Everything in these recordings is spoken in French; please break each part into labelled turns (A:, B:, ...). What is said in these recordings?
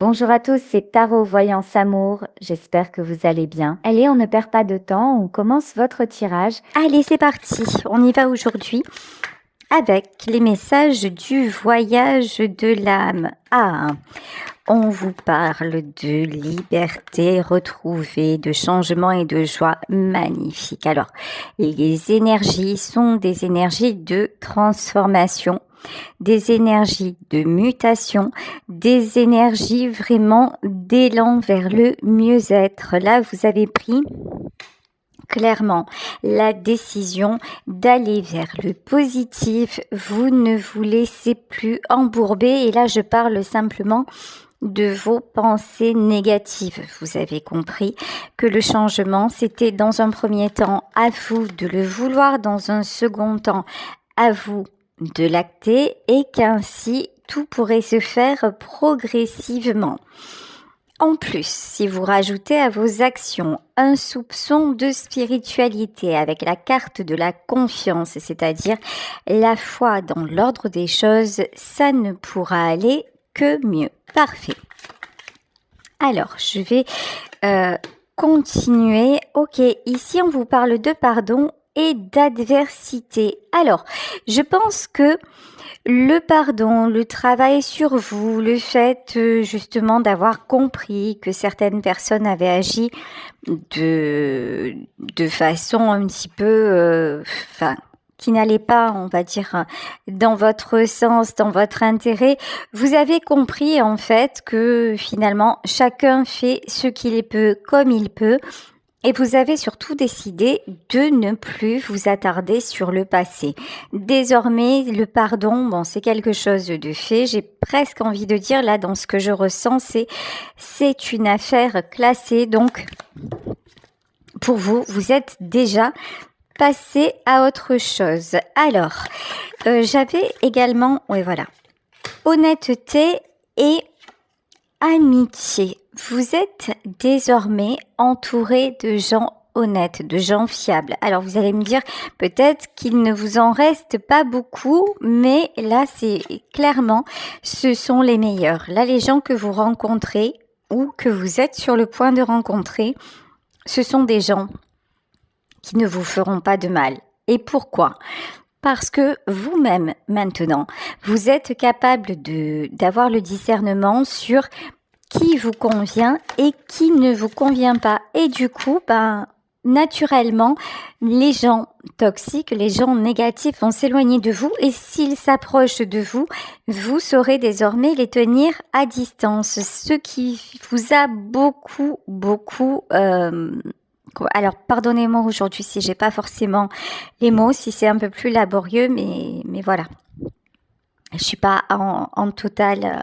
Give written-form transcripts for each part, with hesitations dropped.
A: Bonjour à tous, c'est Tarot Voyance Amour. J'espère que vous allez bien. Allez, on ne perd pas de temps, on commence votre tirage.
B: Allez, c'est parti. On y va aujourd'hui avec les messages du voyage de l'âme. On vous parle de liberté retrouvée, de changement et de joie magnifique. Alors, les énergies sont des énergies de transformation, des énergies de mutation, des énergies vraiment d'élan vers le mieux-être. Là, vous avez pris clairement la décision d'aller vers le positif. Vous ne vous laissez plus embourber. Et là, je parle simplement de vos pensées négatives. Vous avez compris que le changement, c'était dans un premier temps à vous de le vouloir, dans un second temps à vous de l'acter et qu'ainsi tout pourrait se faire progressivement. En plus, si vous rajoutez à vos actions un soupçon de spiritualité avec la carte de la confiance, c'est-à-dire la foi dans l'ordre des choses, ça ne pourra aller que mieux. Parfait. Alors, je vais continuer. Ok, ici on vous parle de pardon et d'adversité. Alors, je pense que le pardon, le travail sur vous, le fait justement d'avoir compris que certaines personnes avaient agi de façon un petit peu, qui n'allait pas, on va dire, dans votre sens, dans votre intérêt, vous avez compris en fait que finalement chacun fait ce qu'il peut comme il peut. Et vous avez surtout décidé de ne plus vous attarder sur le passé. Désormais, le pardon, bon, c'est quelque chose de fait. J'ai presque envie de dire, là, dans ce que je ressens, c'est une affaire classée. Donc, pour vous, vous êtes déjà passé à autre chose. Alors, j'avais également, oui, voilà, honnêteté et amitié. Vous êtes désormais entouré de gens honnêtes, de gens fiables. Alors vous allez me dire peut-être qu'il ne vous en reste pas beaucoup, mais là c'est clairement ce sont les meilleurs. Là les gens que vous rencontrez ou que vous êtes sur le point de rencontrer, ce sont des gens qui ne vous feront pas de mal. Et pourquoi ? Parce que vous-même, maintenant, vous êtes capable d'avoir le discernement sur qui vous convient et qui ne vous convient pas. Et du coup, naturellement, les gens toxiques, les gens négatifs vont s'éloigner de vous et s'ils s'approchent de vous, vous saurez désormais les tenir à distance. Ce qui vous a beaucoup... alors, pardonnez-moi aujourd'hui si j'ai pas forcément les mots, si c'est un peu plus laborieux, mais voilà. Je suis pas en total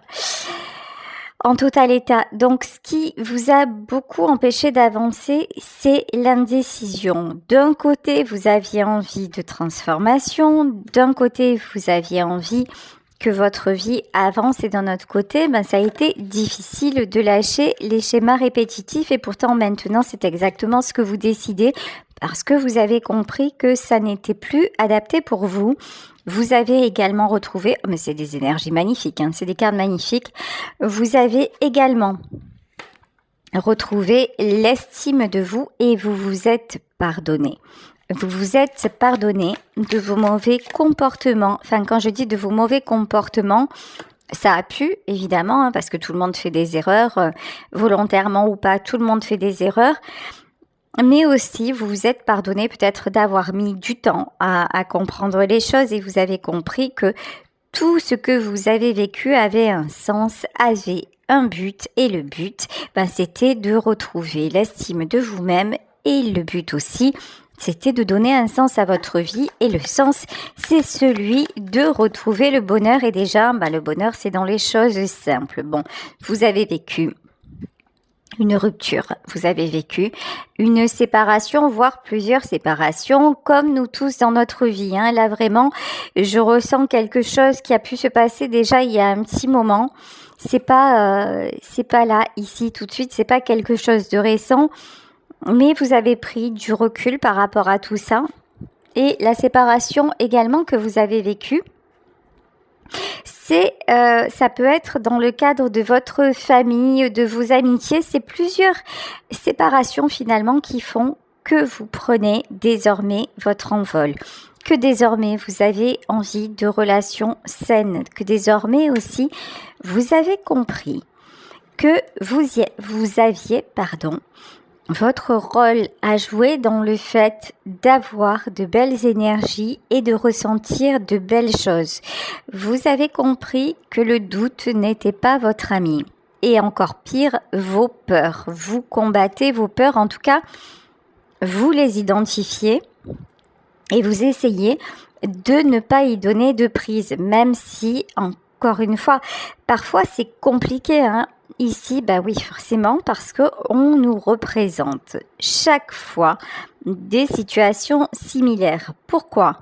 B: état. Donc, ce qui vous a beaucoup empêché d'avancer, c'est l'indécision. D'un côté, vous aviez envie de transformation. D'un côté, vous aviez envie que votre vie avance et d'un autre côté, ça a été difficile de lâcher les schémas répétitifs et pourtant maintenant, c'est exactement ce que vous décidez parce que vous avez compris que ça n'était plus adapté pour vous. Vous avez également retrouvé, mais c'est des énergies magnifiques, c'est des cartes magnifiques. Vous avez également retrouvé l'estime de vous et vous vous êtes pardonné. Vous vous êtes pardonné de vos mauvais comportements. Enfin, quand je dis de vos mauvais comportements, ça a pu, évidemment, parce que tout le monde fait des erreurs, volontairement ou pas, tout le monde fait des erreurs. Mais aussi, vous vous êtes pardonné peut-être d'avoir mis du temps à comprendre les choses et vous avez compris que tout ce que vous avez vécu avait un sens, avait un but. Et le but, c'était de retrouver l'estime de vous-même et le but aussi, c'était de donner un sens à votre vie et le sens, c'est celui de retrouver le bonheur. Et déjà, le bonheur, c'est dans les choses simples. Bon, vous avez vécu une rupture, vous avez vécu une séparation, voire plusieurs séparations, comme nous tous dans notre vie. Là, vraiment, je ressens quelque chose qui a pu se passer déjà il y a un petit moment. C'est pas là, ici, tout de suite. C'est pas quelque chose de récent. Mais vous avez pris du recul par rapport à tout ça. Et la séparation également que vous avez vécue, ça peut être dans le cadre de votre famille, de vos amitiés. C'est plusieurs séparations finalement qui font que vous prenez désormais votre envol, que désormais vous avez envie de relations saines, que désormais aussi vous avez compris que vous aviez, votre rôle à jouer dans le fait d'avoir de belles énergies et de ressentir de belles choses. Vous avez compris que le doute n'était pas votre ami. Et encore pire, vos peurs. Vous combattez vos peurs, en tout cas, vous les identifiez et vous essayez de ne pas y donner de prise, même si, encore une fois, parfois c'est compliqué, hein. Ici, oui, forcément, parce que on nous représente chaque fois des situations similaires. Pourquoi?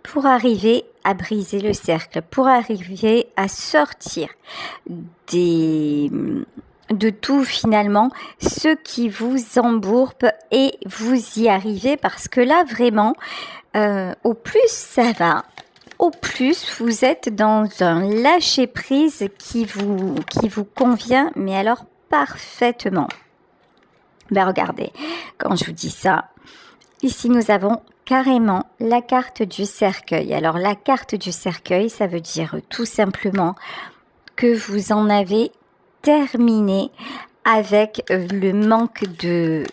B: Pour arriver à briser le cercle, pour arriver à sortir de tout finalement, ce qui vous embourbe, et vous y arrivez parce que là vraiment, au plus ça va, au plus vous êtes dans un lâcher-prise qui vous convient, mais alors parfaitement. Regardez, quand je vous dis ça, ici nous avons carrément la carte du cercueil. Alors la carte du cercueil, ça veut dire tout simplement que vous en avez terminé avec le manque de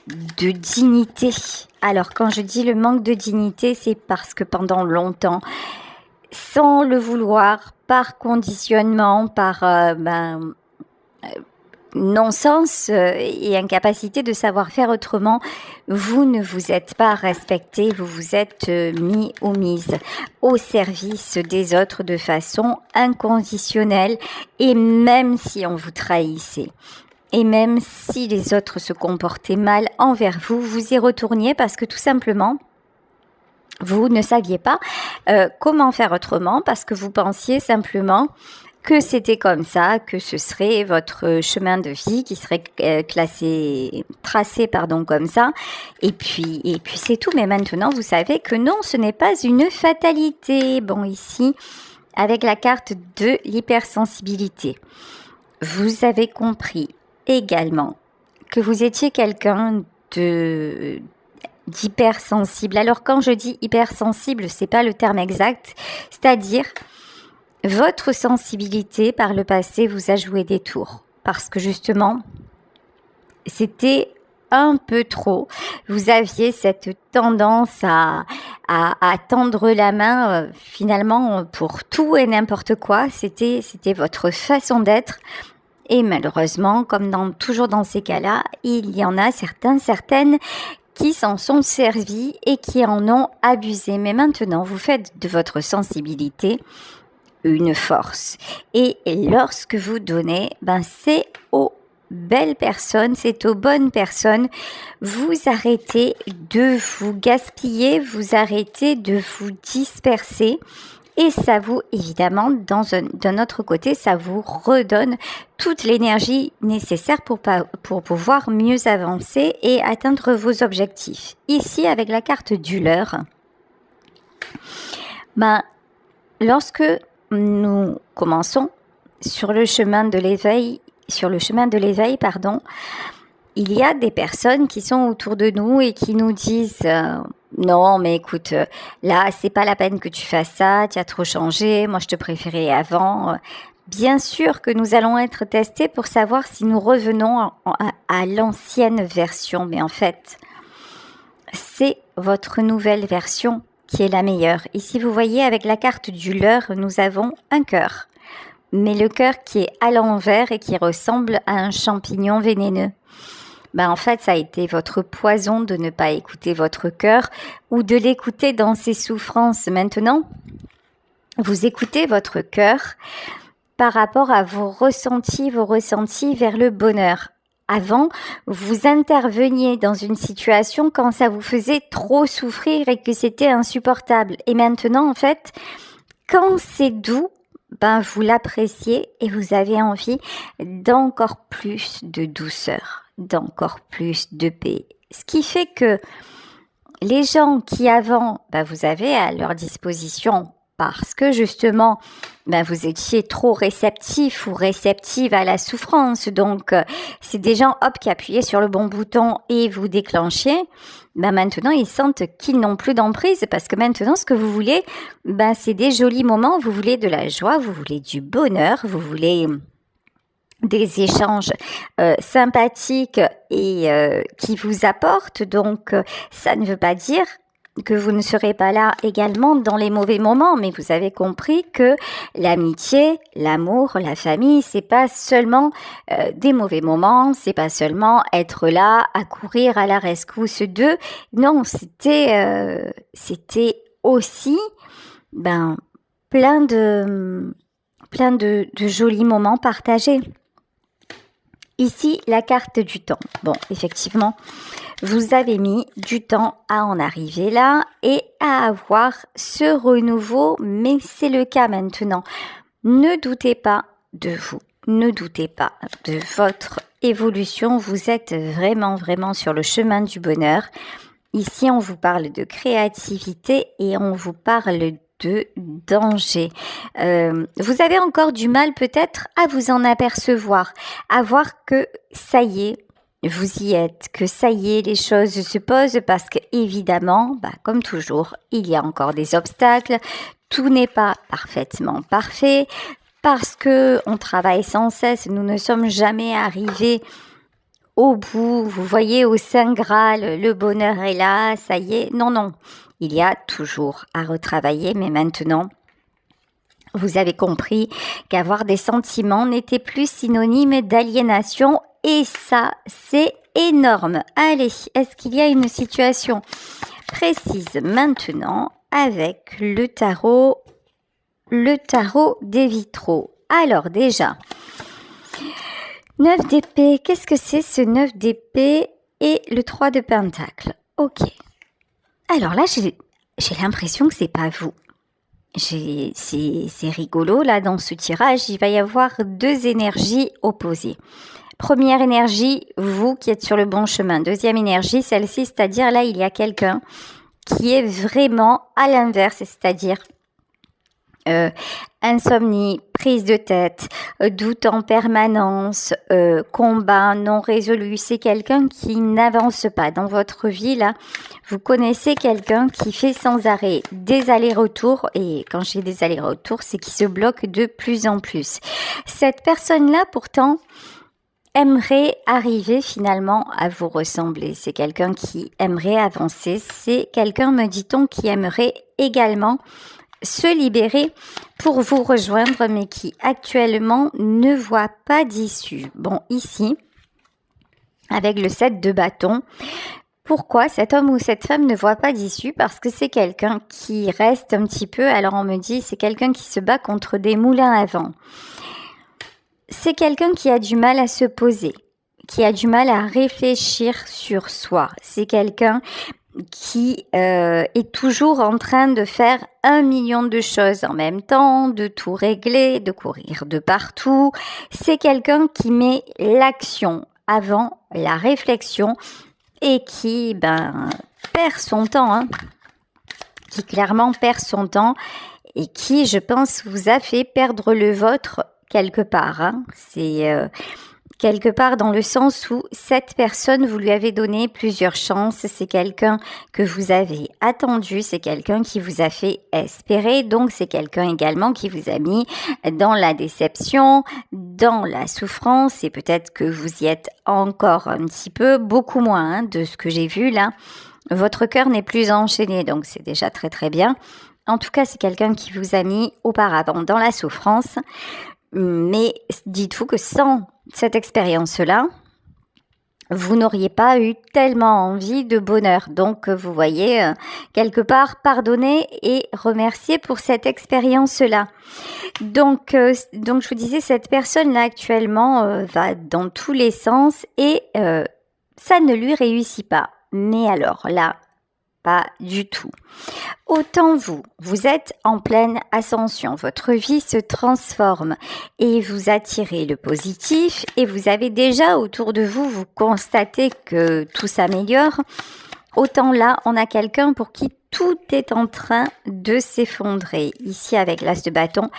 B: dignité. Alors quand je dis le manque de dignité, c'est parce que pendant longtemps, sans le vouloir, par conditionnement, par non-sens et incapacité de savoir faire autrement, vous ne vous êtes pas respecté, vous vous êtes mis ou mise au service des autres de façon inconditionnelle, et même si on vous trahissait, et même si les autres se comportaient mal envers vous, vous y retourniez parce que tout simplement, vous ne saviez pas comment faire autrement, parce que vous pensiez simplement que c'était comme ça, que ce serait votre chemin de vie qui serait tracé comme ça, et puis c'est tout. Mais maintenant, vous savez que non, ce n'est pas une fatalité. Bon, ici, avec la carte de l'hypersensibilité, vous avez compris également que vous étiez quelqu'un d'hypersensible. Alors quand je dis hypersensible, c'est pas le terme exact, c'est-à-dire votre sensibilité par le passé vous a joué des tours parce que justement c'était un peu trop. Vous aviez cette tendance à tendre la main finalement pour tout et n'importe quoi. C'était votre façon d'être. Et malheureusement, comme toujours dans ces cas-là, il y en a certaines qui s'en sont servis et qui en ont abusé. Mais maintenant, vous faites de votre sensibilité une force. Et lorsque vous donnez, c'est aux belles personnes, c'est aux bonnes personnes. Vous arrêtez de vous gaspiller, vous arrêtez de vous disperser. Et ça vous, évidemment, d'un autre côté, ça vous redonne toute l'énergie nécessaire pour pouvoir mieux avancer et atteindre vos objectifs. Ici, avec la carte du leurre, lorsque nous commençons sur le chemin de l'éveil, il y a des personnes qui sont autour de nous et qui nous disent non, mais écoute, là, c'est pas la peine que tu fasses ça, tu as trop changé, moi je te préférais avant. Bien sûr que nous allons être testés pour savoir si nous revenons à l'ancienne version, mais en fait, c'est votre nouvelle version qui est la meilleure. Ici, vous voyez, avec la carte du leurre, nous avons un cœur, mais le cœur qui est à l'envers et qui ressemble à un champignon vénéneux. En fait, ça a été votre poison de ne pas écouter votre cœur ou de l'écouter dans ses souffrances. Maintenant, vous écoutez votre cœur par rapport à vos ressentis vers le bonheur. Avant, vous interveniez dans une situation quand ça vous faisait trop souffrir et que c'était insupportable. Et maintenant, en fait, quand c'est doux, vous l'appréciez et vous avez envie d'encore plus de douceur, d'encore plus de paix. Ce qui fait que les gens qui avant, vous avez à leur disposition parce que justement, vous étiez trop réceptif ou réceptive à la souffrance. Donc, c'est des gens, qui appuyaient sur le bon bouton et vous déclenchiez. Maintenant, ils sentent qu'ils n'ont plus d'emprise parce que maintenant, ce que vous voulez, c'est des jolis moments. Vous voulez de la joie, vous voulez du bonheur, vous voulez des échanges sympathiques et qui vous apportent. Donc, ça ne veut pas dire que vous ne serez pas là également dans les mauvais moments, mais vous avez compris que l'amitié, l'amour, la famille, c'est pas seulement des mauvais moments, c'est pas seulement être là à courir à la rescousse d'eux. Non, c'était aussi plein de jolis moments partagés. Ici, la carte du temps. Bon, effectivement, vous avez mis du temps à en arriver là et à avoir ce renouveau, mais c'est le cas maintenant. Ne doutez pas de vous, ne doutez pas de votre évolution. Vous êtes vraiment, vraiment sur le chemin du bonheur. Ici, on vous parle de créativité et on vous parle de danger. Vous avez encore du mal peut-être à vous en apercevoir, à voir que ça y est, vous y êtes, que ça y est, les choses se posent parce que évidemment, comme toujours, il y a encore des obstacles, tout n'est pas parfaitement parfait parce que on travaille sans cesse, nous ne sommes jamais arrivés au bout, vous voyez, au Saint Graal, le bonheur est là, ça y est. Non, il y a toujours à retravailler, mais maintenant, vous avez compris qu'avoir des sentiments n'était plus synonyme d'aliénation et ça, c'est énorme. Allez, est-ce qu'il y a une situation précise maintenant avec le tarot des vitraux? Alors déjà, 9 d'épée, qu'est-ce que c'est ce 9 d'épée et le 3 de pentacle? Ok. Alors là, j'ai l'impression que c'est pas vous. C'est rigolo, là, dans ce tirage, il va y avoir 2 énergies opposées. Première énergie, vous qui êtes sur le bon chemin. Deuxième énergie, celle-ci, c'est-à-dire là, il y a quelqu'un qui est vraiment à l'inverse, c'est-à-dire insomnie, prise de tête, doute en permanence, combat non résolu. C'est quelqu'un qui n'avance pas dans votre vie là. Vous connaissez quelqu'un qui fait sans arrêt des allers-retours et quand je dis des allers-retours, c'est qu'il se bloque de plus en plus. Cette personne-là pourtant aimerait arriver finalement à vous ressembler. C'est quelqu'un qui aimerait avancer. C'est quelqu'un, me dit-on, qui aimerait également se libérer pour vous rejoindre, mais qui actuellement ne voit pas d'issue. Bon, ici, avec le 7 de bâton, pourquoi cet homme ou cette femme ne voit pas d'issue? Parce que c'est quelqu'un qui reste un petit peu, alors on me dit, c'est quelqu'un qui se bat contre des moulins à vent. C'est quelqu'un qui a du mal à se poser, qui a du mal à réfléchir sur soi. C'est quelqu'un qui est toujours en train de faire 1 million de choses en même temps, de tout régler, de courir de partout. C'est quelqu'un qui met l'action avant la réflexion et qui perd son temps, qui clairement perd son temps et qui, je pense, vous a fait perdre le vôtre quelque part. C'est quelque part dans le sens où cette personne, vous lui avez donné plusieurs chances, c'est quelqu'un que vous avez attendu, c'est quelqu'un qui vous a fait espérer, donc c'est quelqu'un également qui vous a mis dans la déception, dans la souffrance, et peut-être que vous y êtes encore un petit peu, beaucoup moins de ce que j'ai vu là. Votre cœur n'est plus enchaîné, donc c'est déjà très très bien. En tout cas, c'est quelqu'un qui vous a mis auparavant dans la souffrance, mais dites-vous que sans cette expérience-là, vous n'auriez pas eu tellement envie de bonheur. Donc, vous voyez, quelque part, pardonner et remercier pour cette expérience-là. Donc, je vous disais, cette personne-là, actuellement, va dans tous les sens et ça ne lui réussit pas. Mais alors, là, pas du tout. Autant vous êtes en pleine ascension, votre vie se transforme et vous attirez le positif et vous avez déjà autour de vous, vous constatez que tout s'améliore. Autant là, on a quelqu'un pour qui tout est en train de s'effondrer. Ici, avec l'as de bâton,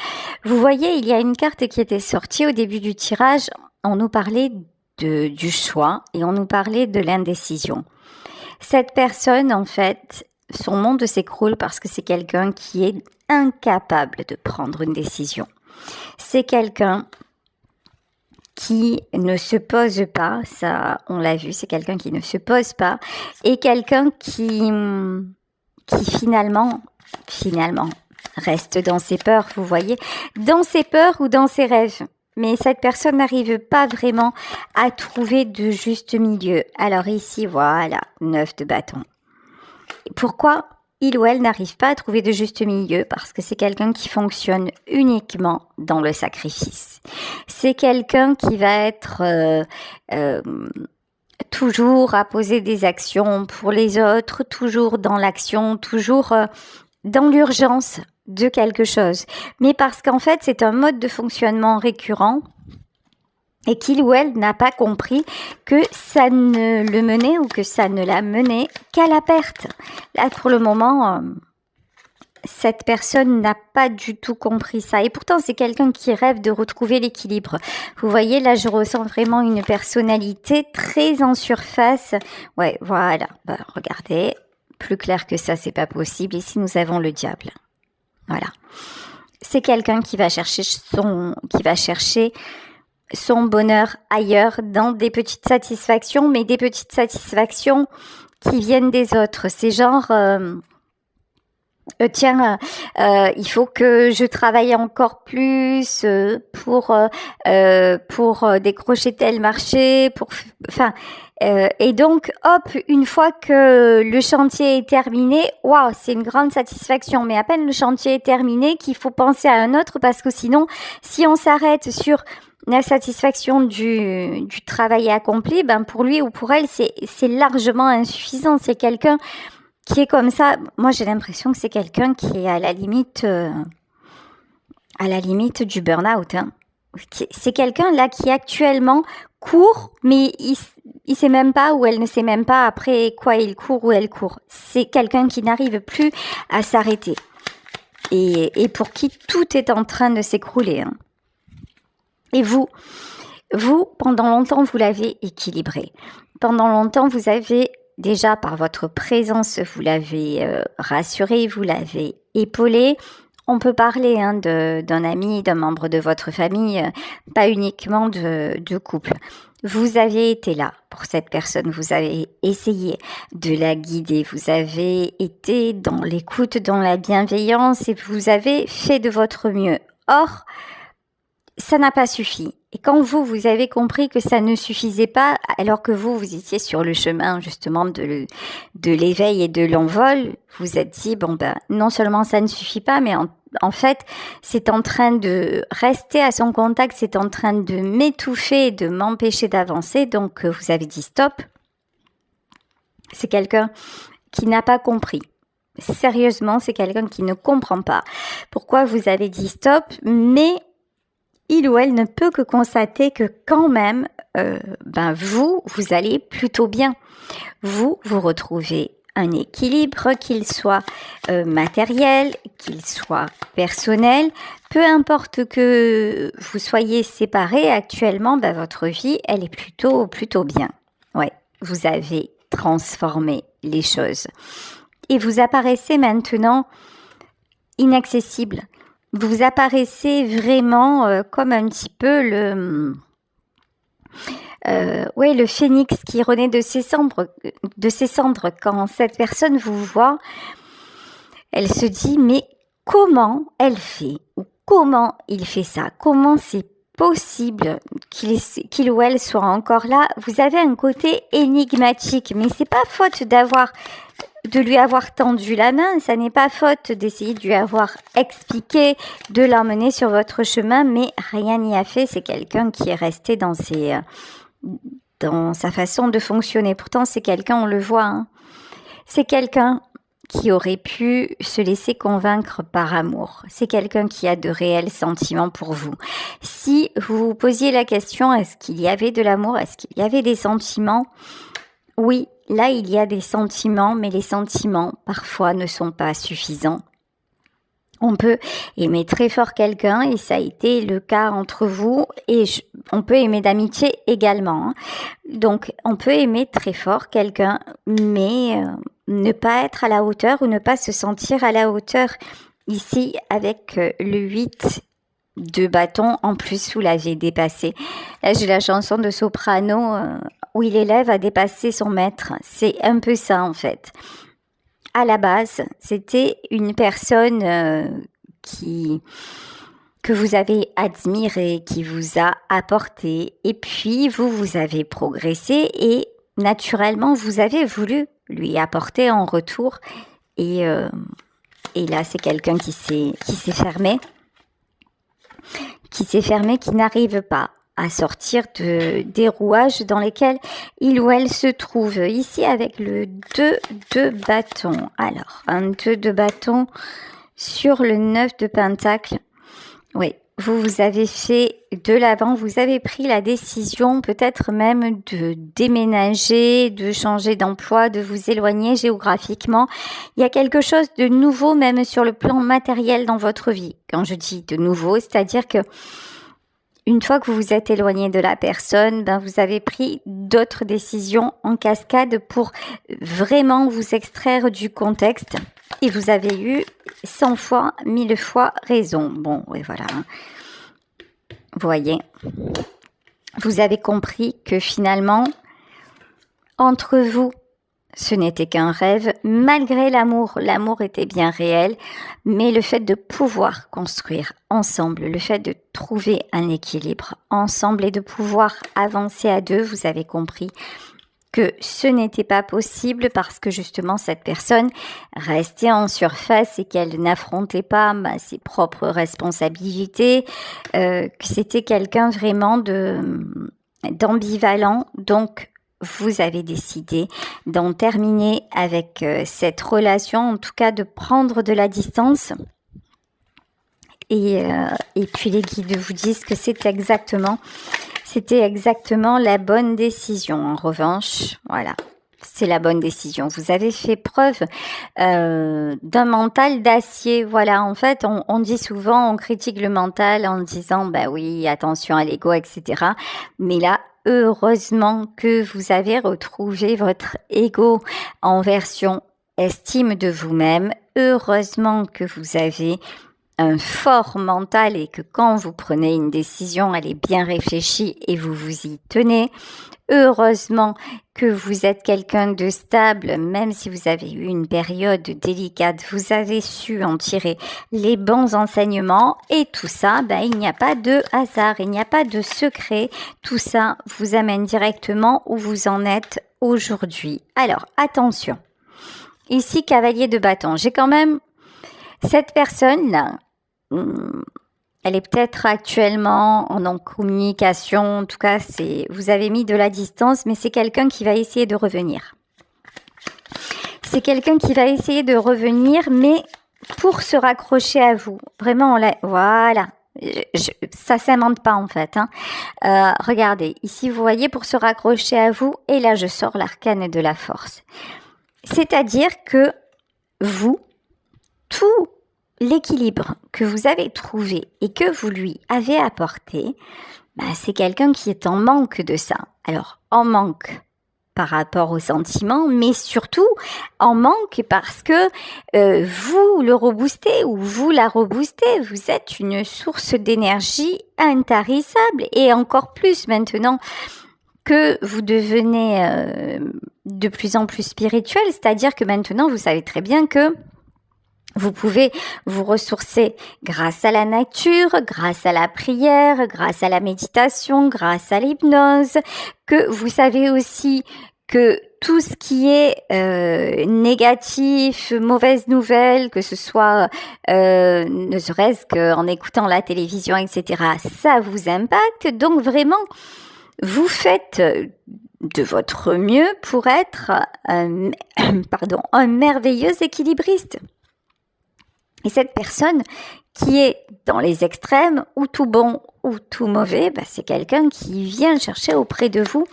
B: vous voyez, il y a une carte qui était sortie au début du tirage. On nous parlait du choix et on nous parlait de l'indécision. Cette personne, en fait, son monde s'écroule parce que c'est quelqu'un qui est incapable de prendre une décision. C'est quelqu'un qui ne se pose pas, ça on l'a vu, c'est quelqu'un qui ne se pose pas et quelqu'un qui finalement reste dans ses peurs, vous voyez, dans ses peurs ou dans ses rêves. Mais cette personne n'arrive pas vraiment à trouver de juste milieu. Alors ici, voilà, 9 de bâton. Pourquoi il ou elle n'arrive pas à trouver de juste milieu? Parce que c'est quelqu'un qui fonctionne uniquement dans le sacrifice. C'est quelqu'un qui va être toujours à poser des actions pour les autres, toujours dans l'action, toujours dans l'urgence de quelque chose. Mais parce qu'en fait, c'est un mode de fonctionnement récurrent et qu'il ou elle n'a pas compris que ça ne le menait ou que ça ne l'a mené qu'à la perte. Là, pour le moment, cette personne n'a pas du tout compris ça. Et pourtant, c'est quelqu'un qui rêve de retrouver l'équilibre. Vous voyez, là, je ressens vraiment une personnalité très en surface. Ouais, voilà. Bah, regardez, plus clair que ça, c'est pas possible. Ici, nous avons le diable. Voilà. C'est quelqu'un qui va chercher son bonheur ailleurs, dans des petites satisfactions, mais des petites satisfactions qui viennent des autres. C'est genre, il faut que je travaille encore plus pour décrocher tel marché, et donc, hop, une fois que le chantier est terminé, waouh, c'est une grande satisfaction. Mais à peine le chantier est terminé, qu'il faut penser à un autre, parce que sinon, si on s'arrête sur la satisfaction du travail accompli, ben pour lui ou pour elle, c'est largement insuffisant. C'est quelqu'un qui est comme ça. Moi, j'ai l'impression que c'est quelqu'un qui est à la limite du burn-out. Hein. C'est quelqu'un là qui actuellement court, mais il sait même pas ou elle ne sait même pas après quoi il court ou elle court. C'est quelqu'un qui n'arrive plus à s'arrêter et pour qui tout est en train de s'écrouler. Hein. Et vous, pendant longtemps, vous l'avez équilibré. Pendant longtemps, vous avez déjà, par votre présence, vous l'avez rassuré, vous l'avez épaulé. On peut parler d'un ami, d'un membre de votre famille, pas uniquement de couple. Vous avez été là pour cette personne, vous avez essayé de la guider, vous avez été dans l'écoute, dans la bienveillance et vous avez fait de votre mieux. Or, ça n'a pas suffi. Et quand vous avez compris que ça ne suffisait pas, alors que vous étiez sur le chemin justement de l'éveil et de l'envol, vous êtes dit, non seulement ça ne suffit pas, mais en fait, c'est en train de rester à son contact, c'est en train de m'étouffer et de m'empêcher d'avancer. Donc, vous avez dit stop. C'est quelqu'un qui n'a pas compris. Sérieusement, c'est quelqu'un qui ne comprend pas pourquoi vous avez dit stop, mais il ou elle ne peut que constater que quand même, vous allez plutôt bien. Vous retrouvez un équilibre, qu'il soit matériel, qu'il soit personnel. Peu importe que vous soyez séparés actuellement, votre vie, elle est plutôt bien. Ouais, vous avez transformé les choses. Et vous apparaissez maintenant inaccessible. Vous apparaissez vraiment comme un petit peu le phénix qui renaît de ses cendres. Quand cette personne vous voit, elle se dit mais comment elle fait ou comment il fait ça? Comment c'est possible qu'il ou elle soit encore là? Vous avez un côté énigmatique, mais c'est pas faute de lui avoir tendu la main, ça n'est pas faute d'essayer de lui avoir expliqué, de l'emmener sur votre chemin, mais rien n'y a fait. C'est quelqu'un qui est resté dans sa façon de fonctionner. Pourtant, c'est quelqu'un, on le voit, hein. C'est quelqu'un qui aurait pu se laisser convaincre par amour. C'est quelqu'un qui a de réels sentiments pour vous. Si vous vous posiez la question, est-ce qu'il y avait de l'amour, est-ce qu'il y avait des sentiments? Oui, là, il y a des sentiments, mais les sentiments, parfois, ne sont pas suffisants. On peut aimer très fort quelqu'un, et ça a été le cas entre vous, et on peut aimer d'amitié également. Donc, on peut aimer très fort quelqu'un, mais ne pas être à la hauteur ou ne pas se sentir à la hauteur. Ici, avec le 8 de bâton, en plus, vous l'avez dépassé. Là, j'ai la chanson de soprano où l'élève a dépassé son maître. C'est un peu ça, en fait. À la base, c'était une personne que vous avez admirée, qui vous a apporté, et puis vous avez progressé, et naturellement, vous avez voulu lui apporter en retour, et là, c'est quelqu'un qui s'est fermé, qui n'arrive pas à sortir des rouages dans lesquels il ou elle se trouve. Ici, avec le 2 de bâton. Alors, un 2 de bâton sur le 9 de pentacle. Oui, vous avez fait de l'avant, vous avez pris la décision peut-être même de déménager, de changer d'emploi, de vous éloigner géographiquement. Il y a quelque chose de nouveau même sur le plan matériel dans votre vie. Quand je dis de nouveau, c'est-à-dire que une fois que vous vous êtes éloigné de la personne, vous avez pris d'autres décisions en cascade pour vraiment vous extraire du contexte. Et vous avez eu 100 fois, 1000 fois raison. Bon, oui, voilà. Vous voyez, vous avez compris que finalement, entre vous, ce n'était qu'un rêve. Malgré l'amour était bien réel, mais le fait de pouvoir construire ensemble, le fait de trouver un équilibre ensemble et de pouvoir avancer à deux, vous avez compris que ce n'était pas possible parce que justement cette personne restait en surface et qu'elle n'affrontait pas ses propres responsabilités, que c'était quelqu'un vraiment d'ambivalent. Donc, vous avez décidé d'en terminer avec cette relation, en tout cas de prendre de la distance. Et puis les guides vous disent que c'était exactement la bonne décision. En revanche, voilà, c'est la bonne décision. Vous avez fait preuve d'un mental d'acier. Voilà, en fait, on dit souvent, on critique le mental en disant, oui, attention à l'ego, etc. Mais là, heureusement que vous avez retrouvé votre ego en version estime de vous-même. Heureusement que vous avez un fort mental et que quand vous prenez une décision, elle est bien réfléchie et vous vous y tenez. Heureusement que vous êtes quelqu'un de stable, même si vous avez eu une période délicate, vous avez su en tirer les bons enseignements et tout ça, il n'y a pas de hasard, il n'y a pas de secret. Tout ça vous amène directement où vous en êtes aujourd'hui. Alors, attention. Ici, cavalier de bâton. J'ai quand même cette personne-là. Elle est peut-être actuellement en communication, en tout cas, vous avez mis de la distance, mais c'est quelqu'un qui va essayer de revenir. C'est quelqu'un qui va essayer de revenir, mais pour se raccrocher à vous. Vraiment, voilà. Ça s'invente pas en fait. Regardez, ici vous voyez pour se raccrocher à vous, et là je sors l'arcane de la force. C'est-à-dire que vous, tout l'équilibre que vous avez trouvé et que vous lui avez apporté, c'est quelqu'un qui est en manque de ça. Alors, en manque par rapport aux sentiments, mais surtout en manque parce que vous le reboostez ou vous la reboostez. Vous êtes une source d'énergie intarissable et encore plus maintenant que vous devenez de plus en plus spirituel, c'est-à-dire que maintenant vous savez très bien que vous pouvez vous ressourcer grâce à la nature, grâce à la prière, grâce à la méditation, grâce à l'hypnose, que vous savez aussi que tout ce qui est négatif, mauvaise nouvelle, que ce soit ne serait-ce qu'en écoutant la télévision, etc., ça vous impacte. Donc vraiment, vous faites de votre mieux pour être un merveilleux équilibriste. Et cette personne qui est dans les extrêmes, ou tout bon ou tout mauvais, c'est quelqu'un qui vient chercher auprès de vous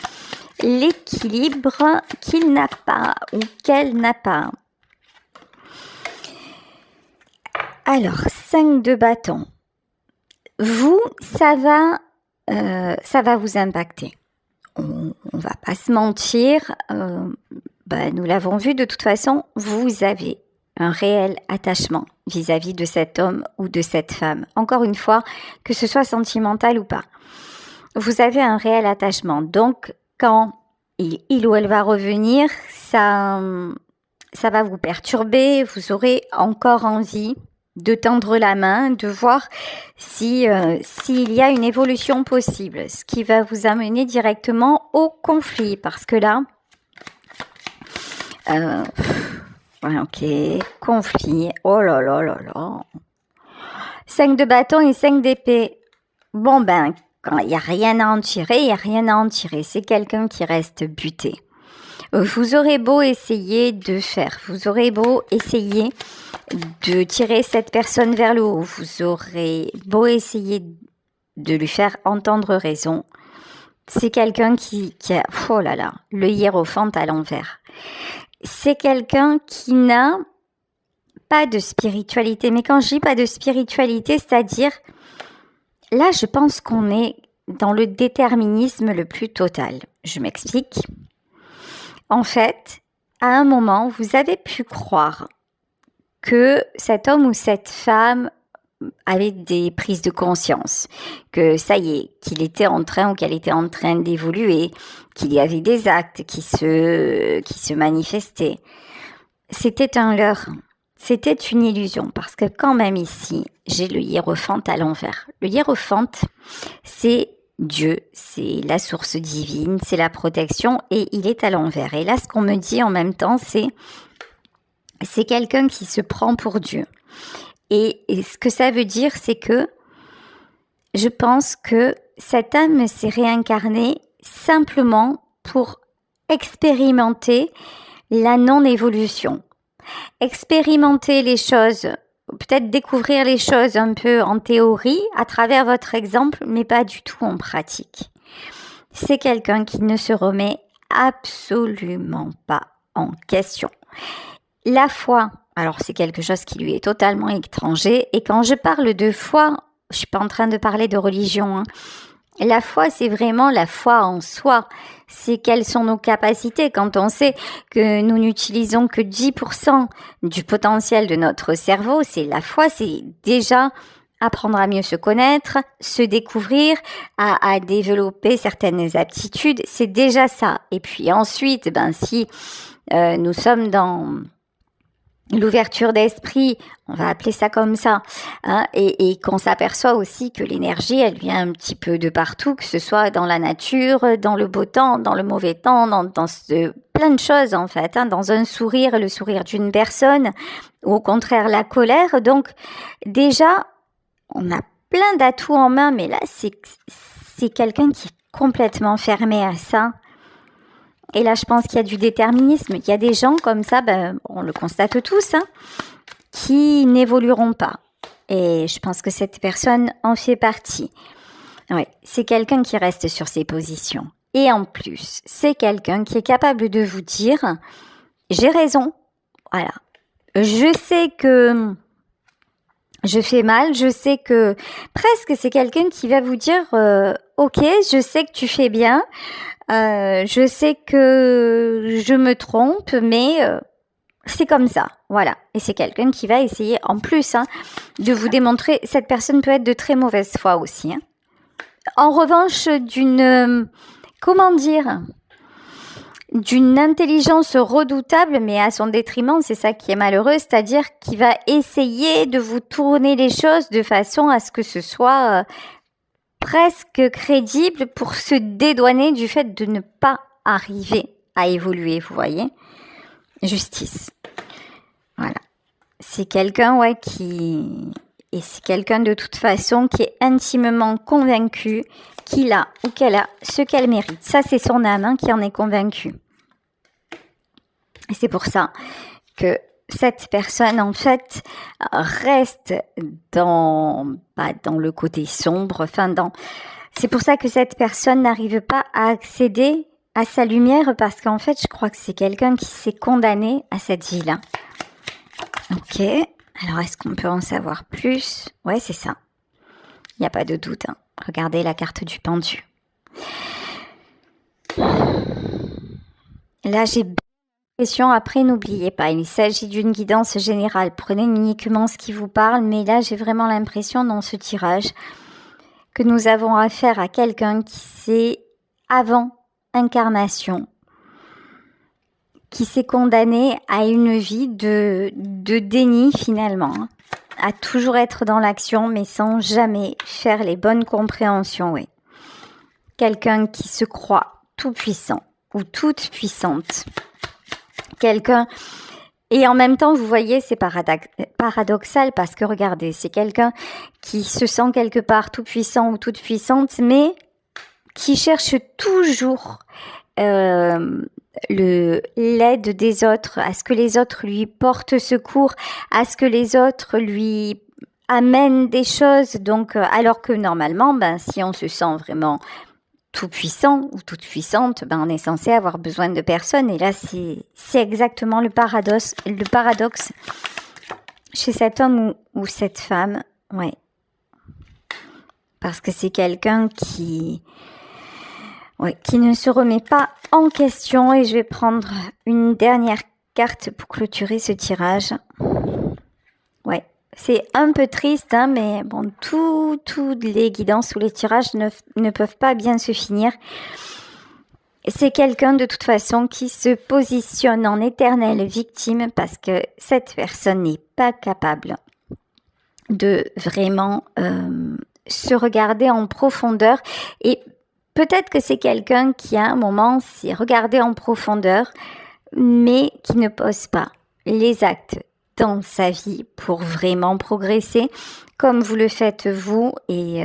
B: l'équilibre qu'il n'a pas ou qu'elle n'a pas. Alors, 5 de bâton. Vous, ça va vous impacter. On va pas se mentir, nous l'avons vu, de toute façon, vous avez un réel attachement vis-à-vis de cet homme ou de cette femme. Encore une fois, que ce soit sentimental ou pas. Vous avez un réel attachement. Donc, quand il ou elle va revenir, ça va vous perturber. Vous aurez encore envie de tendre la main, de voir s'il y a une évolution possible, ce qui va vous amener directement au conflit, parce que là, conflit, oh là là là là, 5 de bâton et 5 d'épée, quand il n'y a rien à en tirer, il n'y a rien à en tirer, c'est quelqu'un qui reste buté. Vous aurez beau essayer de faire, vous aurez beau essayer de tirer cette personne vers le haut, vous aurez beau essayer de lui faire entendre raison, c'est quelqu'un qui a, oh là là, le hiérophant à l'envers. C'est quelqu'un qui n'a pas de spiritualité, mais quand je dis pas de spiritualité, c'est-à-dire, là je pense qu'on est dans le déterminisme le plus total. Je m'explique. En fait, à un moment, vous avez pu croire que cet homme ou cette femme avait des prises de conscience, que ça y est, qu'il était en train ou qu'elle était en train d'évoluer, qu'il y avait des actes qui se manifestaient. C'était un leurre, c'était une illusion, parce que quand même ici, j'ai le hiérophant à l'envers. Le hiérophant, c'est Dieu, c'est la source divine, c'est la protection et il est à l'envers. Et là, ce qu'on me dit en même temps, c'est quelqu'un qui se prend pour Dieu. Et ce que ça veut dire, c'est que je pense que cette âme s'est réincarnée simplement pour expérimenter la non-évolution. Expérimenter les choses, peut-être découvrir les choses un peu en théorie à travers votre exemple, mais pas du tout en pratique. C'est quelqu'un qui ne se remet absolument pas en question. La foi, alors c'est quelque chose qui lui est totalement étranger, et quand je parle de foi, je suis pas en train de parler de religion, La foi, c'est vraiment la foi en soi. C'est quelles sont nos capacités quand on sait que nous n'utilisons que 10% du potentiel de notre cerveau. C'est la foi, c'est déjà apprendre à mieux se connaître, se découvrir, à développer certaines aptitudes. C'est déjà ça. Et puis ensuite, si nous sommes dans l'ouverture d'esprit, on va appeler ça comme ça, et qu'on s'aperçoit aussi que l'énergie, elle vient un petit peu de partout, que ce soit dans la nature, dans le beau temps, dans le mauvais temps, dans plein de choses en fait, dans un sourire, le sourire d'une personne, ou au contraire la colère. Donc déjà, on a plein d'atouts en main, mais là, c'est quelqu'un qui est complètement fermé à ça. Et là, je pense qu'il y a du déterminisme. Il y a des gens comme ça, on le constate tous, qui n'évolueront pas. Et je pense que cette personne en fait partie. Ouais, c'est quelqu'un qui reste sur ses positions. Et en plus, c'est quelqu'un qui est capable de vous dire « j'ai raison ». Voilà. Je sais que je fais mal, je sais que presque c'est quelqu'un qui va vous dire « ok, je sais que tu fais bien ». Je sais que je me trompe, mais c'est comme ça, voilà. Et c'est quelqu'un qui va essayer en plus de vous démontrer. Cette personne peut être de très mauvaise foi aussi. En revanche, d'une intelligence redoutable, mais à son détriment, c'est ça qui est malheureux, c'est-à-dire qu'il va essayer de vous tourner les choses de façon à ce que ce soit presque crédible pour se dédouaner du fait de ne pas arriver à évoluer, vous voyez. Justice. Voilà. C'est quelqu'un, et c'est quelqu'un de toute façon qui est intimement convaincu qu'il a ou qu'elle a ce qu'elle mérite. Ça, c'est son âme qui en est convaincue. Et c'est pour ça que cette personne, en fait, reste dans le côté sombre. C'est pour ça que cette personne n'arrive pas à accéder à sa lumière parce qu'en fait, je crois que c'est quelqu'un qui s'est condamné à cette vie-là. Ok. Alors, est-ce qu'on peut en savoir plus? Ouais, c'est ça. Il n'y a pas de doute. Hein. Regardez la carte du pendu. Là, j'ai l'impression, après, n'oubliez pas, il s'agit d'une guidance générale. Prenez uniquement ce qui vous parle, mais là, j'ai vraiment l'impression dans ce tirage que nous avons affaire à quelqu'un qui s'est, avant incarnation, qui s'est condamné à une vie de déni finalement, hein, à toujours être dans l'action, mais sans jamais faire les bonnes compréhensions, oui. Quelqu'un qui se croit tout puissant ou toute puissante. Quelqu'un, et en même temps, vous voyez, c'est paradoxal parce que regardez, c'est quelqu'un qui se sent quelque part tout puissant ou toute puissante, mais qui cherche toujours l'aide des autres, à ce que les autres lui portent secours, à ce que les autres lui amènent des choses. Donc, alors que normalement, si on se sent vraiment tout puissant ou toute puissante, on est censé avoir besoin de personne. Et là, c'est exactement le paradoxe chez cet homme ou cette femme. Ouais. Parce que c'est quelqu'un qui ne se remet pas en question. Et je vais prendre une dernière carte pour clôturer ce tirage. Ouais. C'est un peu triste, hein, mais bon, toutes les guidances ou les tirages ne peuvent pas bien se finir. C'est quelqu'un de toute façon qui se positionne en éternelle victime parce que cette personne n'est pas capable de vraiment se regarder en profondeur. Et peut-être que c'est quelqu'un qui à un moment s'est regardé en profondeur, mais qui ne pose pas les actes dans sa vie pour vraiment progresser comme vous le faites vous. Et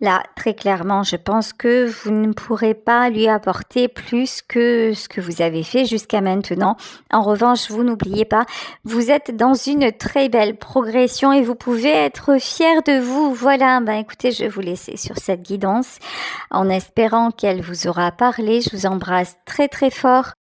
B: là, très clairement, je pense que vous ne pourrez pas lui apporter plus que ce que vous avez fait jusqu'à maintenant. En revanche, vous n'oubliez pas, vous êtes dans une très belle progression et vous pouvez être fiers de vous. Voilà, écoutez, je vais vous laisser sur cette guidance en espérant qu'elle vous aura parlé. Je vous embrasse très très fort.